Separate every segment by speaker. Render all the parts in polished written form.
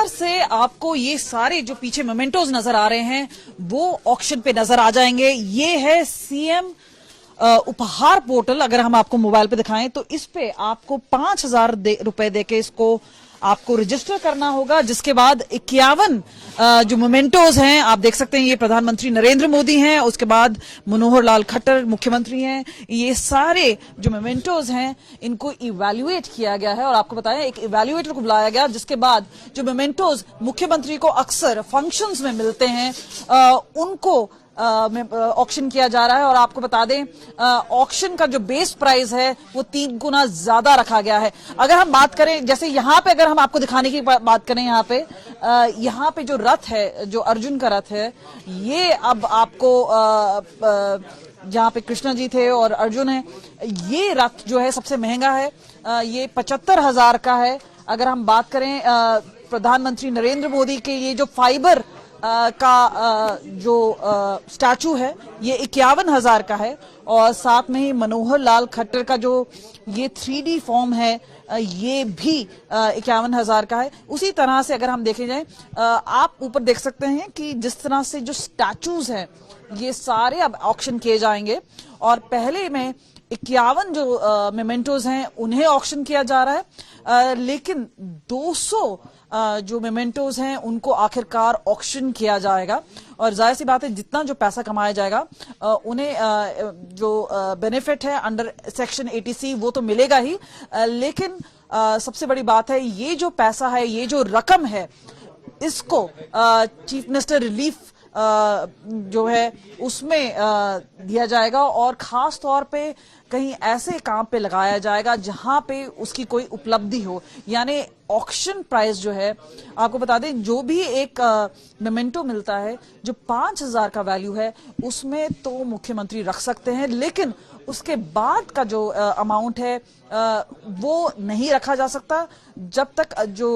Speaker 1: सोमवार से आपको ये सारे जो पीछे मोमेंटोज नजर आ रहे हैं वो ऑक्शन पे नजर आ जाएंगे। ये है सीएम उपहार पोर्टल। अगर हम आपको मोबाइल पे दिखाएं तो इस पे आपको 5,000 रुपए देके इसको आपको रजिस्टर करना होगा, जिसके बाद 51 जो मोमेंटोज हैं आप देख सकते हैं। ये प्रधानमंत्री नरेंद्र मोदी हैं, उसके बाद मनोहर लाल खट्टर मुख्यमंत्री हैं। ये सारे जो मोमेंटोज हैं इनको इवैल्यूएट किया गया है और आपको बताया एक इवैल्यूएटर को बुलाया गया, जिसके बाद जो मोमेंटोज मुख्यमंत्री को अक्सर फंक्शंस में मिलते हैं उनको ऑक्शन किया जा रहा है। और आपको बता दें ऑक्शन का जो बेस प्राइस है वो 3 गुना ज्यादा रखा गया है। अगर हम बात करें जैसे यहाँ पे, अगर हम आपको दिखाने की बात करें, यहाँ पे जो रथ है, जो अर्जुन का रथ है, ये अब आपको जहाँ पे कृष्ण जी थे और अर्जुन है, ये रथ जो है सबसे महंगा है। ये 75,000 का है। अगर हम बात करें प्रधानमंत्री नरेंद्र मोदी के ये जो फाइबर का जो स्टैचू है ये 51,000 का है। और साथ में ही मनोहर लाल खट्टर का जो ये 3D फॉर्म है ये भी 51,000 का है। उसी तरह से अगर हम देखे जाए आप ऊपर देख सकते हैं कि जिस तरह से जो स्टैचूज हैं ये सारे अब ऑक्शन किए जाएंगे। और पहले में 51 जो मेमेंटोज हैं उन्हें ऑक्शन किया जा रहा है, लेकिन 200 जो मेमेंटोज हैं उनको आखिरकार ऑक्शन किया जाएगा। और जाहिर सी बात है जितना जो पैसा कमाया जाएगा उन्हें जो बेनिफिट है अंडर सेक्शन 80C वो तो मिलेगा ही, लेकिन सबसे बड़ी बात है ये जो पैसा है, ये जो रकम है, इसको चीफ मिनिस्टर रिलीफ जो है उसमें दिया जाएगा और खास तौर पे कहीं ऐसे काम पे लगाया जाएगा जहां पे उसकी कोई उपलब्धि हो। यानी ऑक्शन प्राइस जो है, आपको बता दें जो भी एक मोमेंटो मिलता है जो 5,000 का वैल्यू है उसमें तो मुख्यमंत्री रख सकते हैं, लेकिन उसके बाद का जो अमाउंट है वो नहीं रखा जा सकता जब तक जो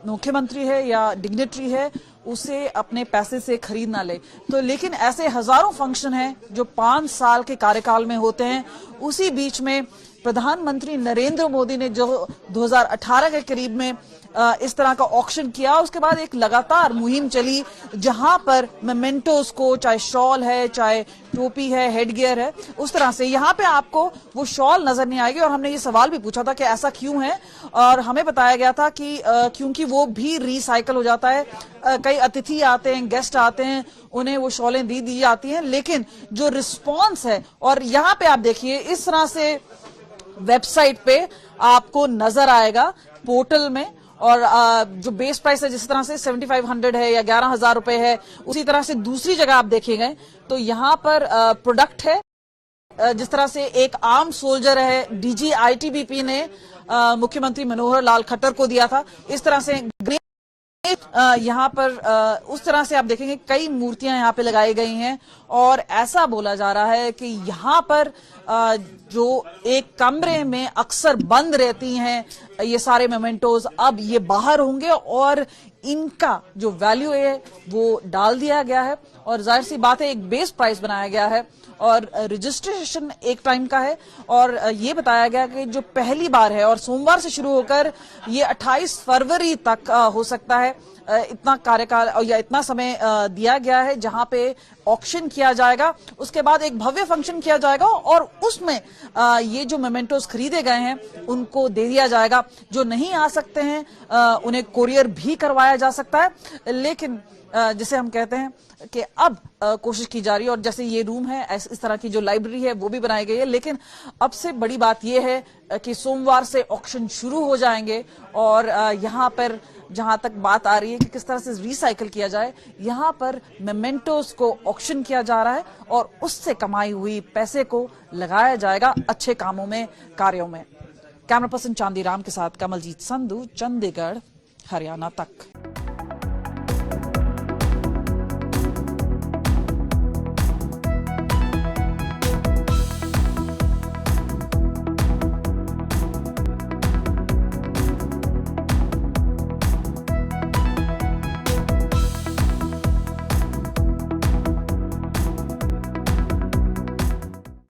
Speaker 1: मुख्यमंत्री है या डिग्नेटरी है उसे अपने पैसे से खरीद ना ले। तो लेकिन ऐसे हजारों फंक्शन हैं जो 5 साल के कार्यकाल में होते हैं। उसी बीच में प्रधानमंत्री नरेंद्र मोदी ने जो 2018 के करीब में इस तरह का ऑक्शन किया, उसके बाद एक लगातार मुहिम चली जहां पर मेमेंटोस को, चाहे शॉल है, चाहे टोपी है, हेडगियर है, उस तरह से यहाँ पे आपको वो शॉल नजर नहीं आएगी। और हमने ये सवाल भी पूछा था कि ऐसा क्यों है, और हमें बताया गया था कि क्योंकि वो भी रिसाइकल हो जाता है। कई अतिथि आते हैं, गेस्ट आते हैं, उन्हें वो शॉलें दी जाती हैं, लेकिन जो रिस्पॉन्स है, और यहाँ पे आप देखिए इस तरह से वेबसाइट पे आपको नजर आएगा पोर्टल में, और जो बेस प्राइस है जिस तरह से 7,500 है या 11,000 रुपए है, उसी तरह से दूसरी जगह आप देखेंगे तो यहाँ पर प्रोडक्ट है जिस तरह से एक आर्म सोल्जर है, डीजी आईटीबीपी ने मुख्यमंत्री मनोहर लाल खट्टर को दिया था। इस तरह से यहाँ पर उस तरह से आप देखेंगे कई मूर्तियां यहाँ पे लगाई गई हैं। और ऐसा बोला जा रहा है कि यहाँ पर जो एक कमरे में अक्सर बंद रहती हैं ये सारे मोमेंटोज, अब ये बाहर होंगे और इनका जो वैल्यू है वो डाल दिया गया है। और जाहिर सी बात है एक बेस प्राइस बनाया गया है और रजिस्ट्रेशन एक टाइम का है। और ये बताया गया कि जो पहली बार है और सोमवार से शुरू होकर ये 28 फरवरी तक हो सकता है, इतना कार्यकाल या इतना समय दिया गया है जहां पे ऑक्शन किया जाएगा। उसके बाद एक भव्य फंक्शन किया जाएगा और उसमें ये जो मोमेंटोस खरीदे गए हैं उनको दे दिया जाएगा। जो नहीं आ सकते हैं उन्हें कोरियर भी करवाया जा सकता है, लेकिन जिसे हम कहते हैं कि अब कोशिश की जा रही है। और जैसे ये रूम है, इस तरह की जो लाइब्रेरी है वो भी बनाई गई है। लेकिन अब से बड़ी बात यह है कि सोमवार से ऑक्शन शुरू हो जाएंगे और यहाँ पर जहां तक बात आ रही है कि किस तरह से रिसाइकल किया जाए, यहाँ पर मेमेंटोस को ऑक्शन किया जा रहा है और उससे कमाई हुई पैसे को लगाया जाएगा अच्छे कामों में, कार्यों में। कैमरा पर्सन चांदी राम के साथ कमलजीत संधू, चंडीगढ़, हरियाणा तक।